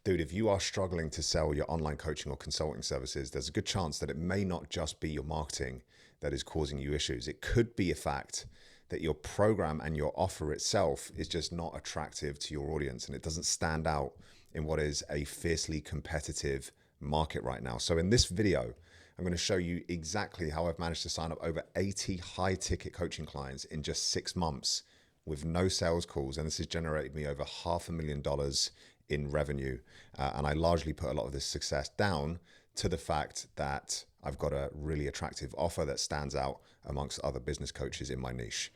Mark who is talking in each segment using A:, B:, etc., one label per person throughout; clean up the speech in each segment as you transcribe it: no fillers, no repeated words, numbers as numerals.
A: Dude, if you are struggling to sell your online coaching or consulting services, there's a good chance that it may not just be your marketing that is causing you issues. It could be a fact that your program and your offer itself is just not attractive to your audience and it doesn't stand out in what is a fiercely competitive market right now. So in this video, I'm going to show you exactly how I've managed to sign up over 80 high ticket coaching clients in just 6 months with no sales calls. And this has generated me over $500,000 in revenue. And I largely put a lot of this success down to the fact that I've got a really attractive offer that stands out amongst other business coaches in my niche.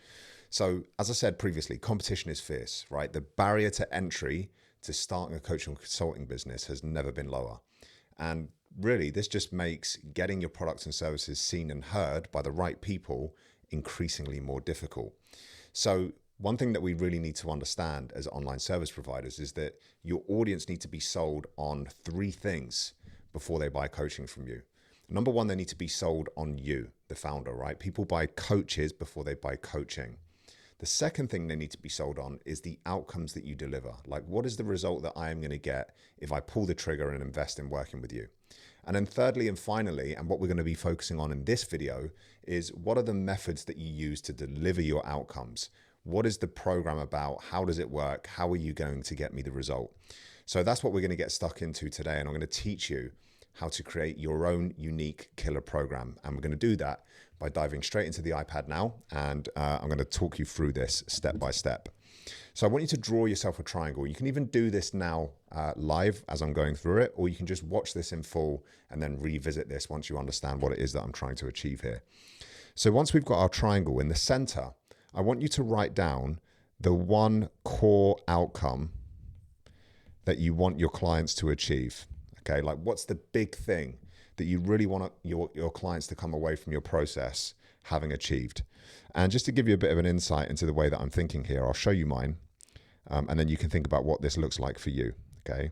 A: So as I said previously, competition is fierce, right? The barrier to entry to starting a coaching and consulting business has never been lower. And really, this just makes getting your products and services seen and heard by the right people increasingly more difficult. So one thing that we really need to understand as online service providers is that your audience need to be sold on 3 things before they buy coaching from you. Number one, they need to be sold on you, the founder, right? People buy coaches before they buy coaching. The second thing they need to be sold on is the outcomes that you deliver. Like, what is the result that I am going to get if I pull the trigger and invest in working with you? And then thirdly and finally, and what we're going to be focusing on in this video, is what are the methods that you use to deliver your outcomes? What is the program about? How does it work? How are you going to get me the result? So that's what we're going to get stuck into today. And I'm going to teach you how to create your own unique killer program. And we're going to do that by diving straight into the iPad now. And I'm going to talk you through this step by step. So I want you to draw yourself a triangle. You can even do this now live as I'm going through it, or you can just watch this in full and then revisit this once you understand what it is that I'm trying to achieve here. So once we've got our triangle in the center, I want you to write down the one core outcome that you want your clients to achieve. Okay, like what's the big thing that you really want your clients to come away from your process having achieved? And just to give you a bit of an insight into the way that I'm thinking here, I'll show you mine, and then you can think about what this looks like for you, okay?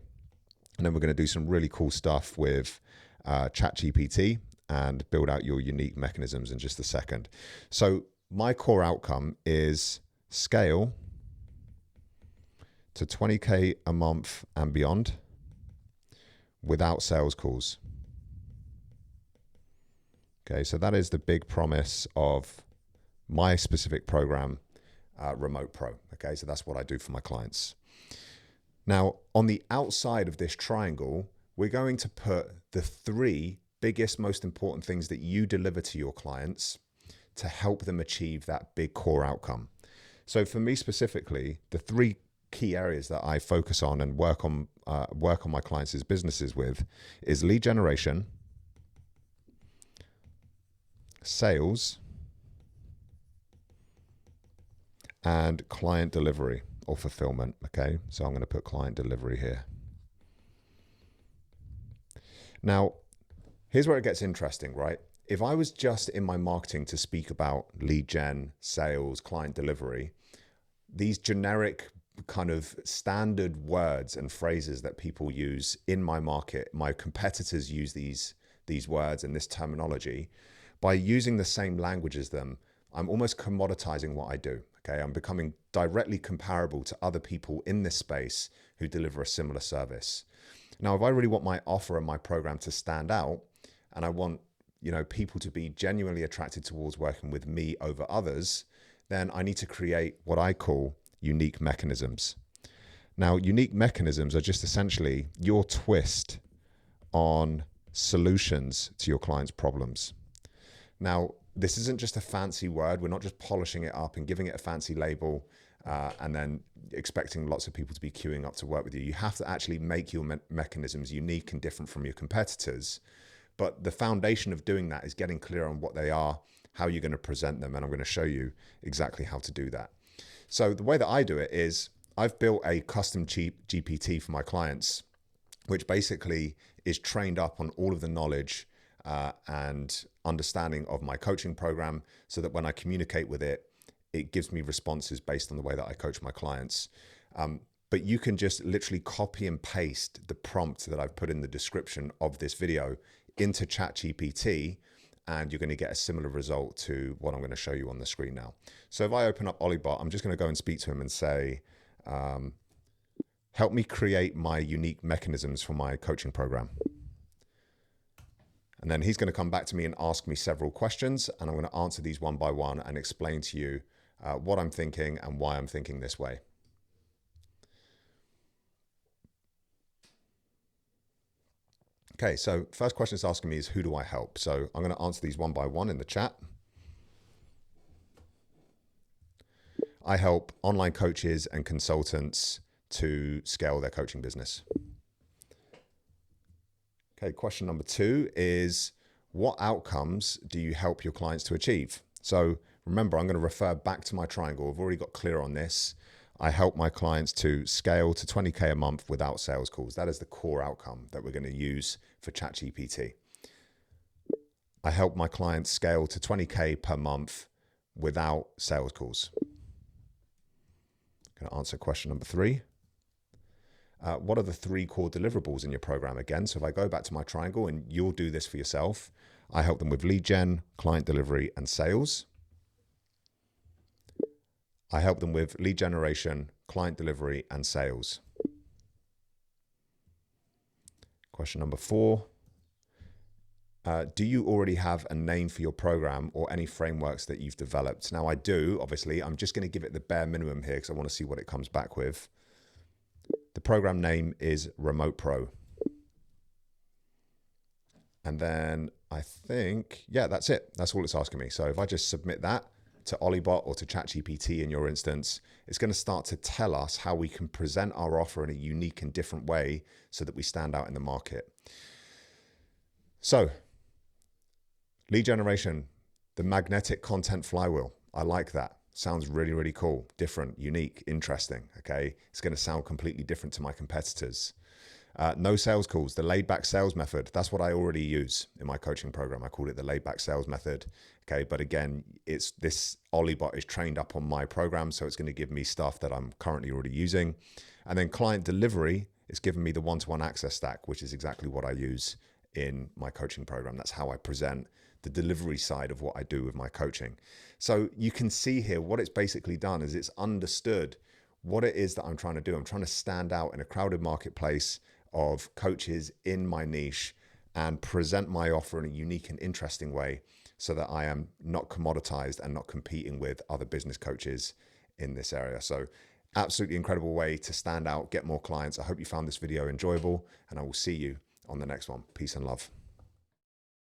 A: And then we're going to do some really cool stuff with ChatGPT and build out your unique mechanisms in just a second. So my core outcome is scale to 20K a month and beyond without sales calls. Okay, so that is the big promise of my specific program, Remote Pro. Okay, so that's what I do for my clients. Now, on the outside of this triangle, we're going to put the 3 biggest, most important things that you deliver to your clients to help them achieve that big core outcome. So for me specifically, the 3 key areas that I focus on and work on my clients' businesses with is lead generation, sales, and client delivery or fulfillment. Okay, so I'm going to put client delivery here. Now, here's where it gets interesting, right? If I was just in my marketing to speak about lead gen, sales, client delivery, these generic kind of standard words and phrases that people use in my market, my competitors use these words and this terminology. By using the same language as them, I'm almost commoditizing what I do. Okay, I'm becoming directly comparable to other people in this space who deliver a similar service. Now, if I really want my offer and my program to stand out, and I want people to be genuinely attracted towards working with me over others, then I need to create what I call unique mechanisms. Now, unique mechanisms are just essentially your twist on solutions to your clients' problems. Now, this isn't just a fancy word. We're not just polishing it up and giving it a fancy label and then expecting lots of people to be queuing up to work with you. You have to actually make your mechanisms unique and different from your competitors. But the foundation of doing that is getting clear on what they are, how you're going to present them, and I'm going to show you exactly how to do that. So the way that I do it is I've built a custom GPT for my clients, which basically is trained up on all of the knowledge and understanding of my coaching program, so that when I communicate with it, it gives me responses based on the way that I coach my clients. But you can just literally copy and paste the prompt that I've put in the description of this video into ChatGPT, and you're going to get a similar result to what I'm going to show you on the screen now. So if I open up Olibot, I'm just going to go and speak to him and say, Help me create my unique mechanisms for my coaching program. And then he's going to come back to me and ask me several questions, and I'm going to answer these one by one and explain to you what I'm thinking and why I'm thinking this way. Okay, so first question it's asking me is, who do I help? So I'm going to answer these one by one in the chat. I help online coaches and consultants to scale their coaching business. Okay, question number 2 is, what outcomes do you help your clients to achieve? So remember, I'm going to refer back to my triangle. I've already got clear on this. I help my clients to scale to 20K a month without sales calls. That is the core outcome that we're going to use for ChatGPT. I help my clients scale to 20K per month without sales calls. I'm going to answer question number 3. What are the 3 core deliverables in your program? Again, so if I go back to my triangle, and you'll do this for yourself, I help them with lead gen, client delivery, and sales. I help them with lead generation, client delivery, and sales. Question number 4. Do you already have a name for your program or any frameworks that you've developed? Now I do, obviously. I'm just going to give it the bare minimum here because I want to see what it comes back with. The program name is Remote Pro. And then I think, yeah, that's it. That's all it's asking me. So if I just submit that to Olibot or to ChatGPT in your instance, it's going to start to tell us how we can present our offer in a unique and different way so that we stand out in the market. So, lead generation, the magnetic content flywheel. I like that. Sounds really, really cool, different, unique, interesting, okay? It's going to sound completely different to my competitors. No sales calls, the laid back sales method. That's what I already use in my coaching program. I call it the laid back sales method. Okay. But again, it's this Olibot is trained up on my program. So it's going to give me stuff that I'm currently already using. And then client delivery is giving me the one-to-one access stack, which is exactly what I use in my coaching program. That's how I present the delivery side of what I do with my coaching. So you can see here what it's basically done is it's understood what it is that I'm trying to do. I'm trying to stand out in a crowded marketplace of coaches in my niche and present my offer in a unique and interesting way so that I am not commoditized and not competing with other business coaches in this area. So absolutely incredible way to stand out, get more clients. I hope you found this video enjoyable, and I will see you on the next one. Peace and love.